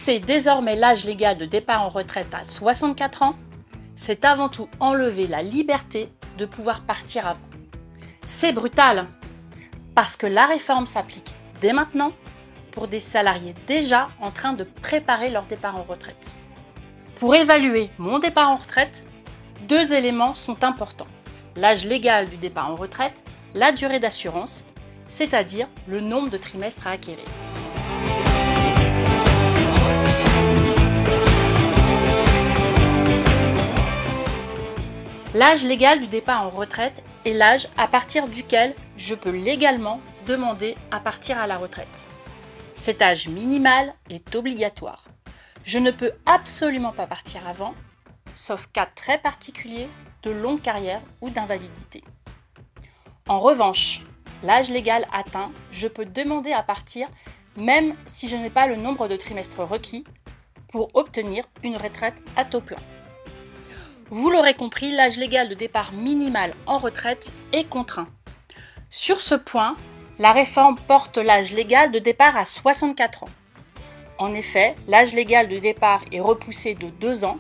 Fixer désormais l'âge légal de départ en retraite à 64 ans, c'est avant tout enlever la liberté de pouvoir partir avant. C'est brutal, parce que la réforme s'applique dès maintenant pour des salariés déjà en train de préparer leur départ en retraite. Pour évaluer mon départ en retraite, 2 éléments sont importants. L'âge légal du départ en retraite, la durée d'assurance, c'est-à-dire le nombre de trimestres à acquérir. L'âge légal du départ en retraite est l'âge à partir duquel je peux légalement demander à partir à la retraite. Cet âge minimal est obligatoire. Je ne peux absolument pas partir avant, sauf cas très particuliers de longue carrière ou d'invalidité. En revanche, l'âge légal atteint, je peux demander à partir même si je n'ai pas le nombre de trimestres requis pour obtenir une retraite à taux plein. Vous l'aurez compris, l'âge légal de départ minimal en retraite est contraint. Sur ce point, la réforme porte l'âge légal de départ à 64 ans. En effet, l'âge légal de départ est repoussé de 2 ans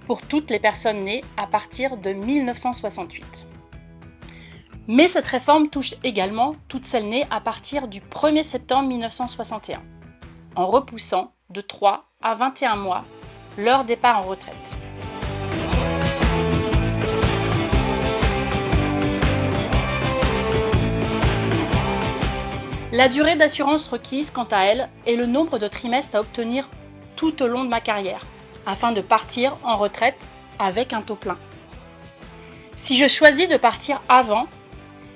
pour toutes les personnes nées à partir de 1968. Mais cette réforme touche également toutes celles nées à partir du 1er septembre 1961, en repoussant de 3 à 21 mois leur départ en retraite. La durée d'assurance requise, quant à elle, est le nombre de trimestres à obtenir tout au long de ma carrière, afin de partir en retraite avec un taux plein. Si je choisis de partir avant,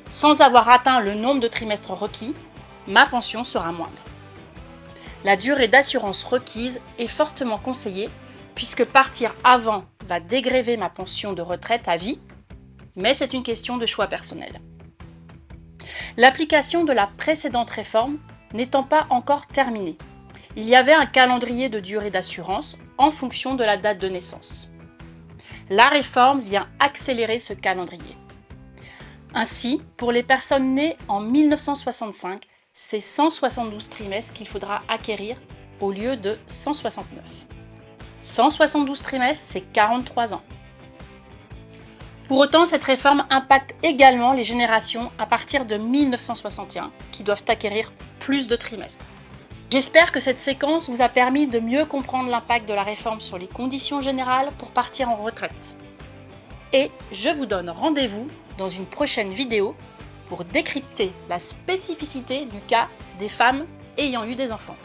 sans avoir atteint le nombre de trimestres requis, ma pension sera moindre. La durée d'assurance requise est fortement conseillée, puisque partir avant va dégréver ma pension de retraite à vie, mais c'est une question de choix personnel. L'application de la précédente réforme n'étant pas encore terminée, il y avait un calendrier de durée d'assurance en fonction de la date de naissance. La réforme vient accélérer ce calendrier. Ainsi, pour les personnes nées en 1965, c'est 172 trimestres qu'il faudra acquérir au lieu de 169. 172 trimestres, c'est 43 ans. Pour autant, cette réforme impacte également les générations à partir de 1961 qui doivent acquérir plus de trimestres. J'espère que cette séquence vous a permis de mieux comprendre l'impact de la réforme sur les conditions générales pour partir en retraite. Et je vous donne rendez-vous dans une prochaine vidéo pour décrypter la spécificité du cas des femmes ayant eu des enfants.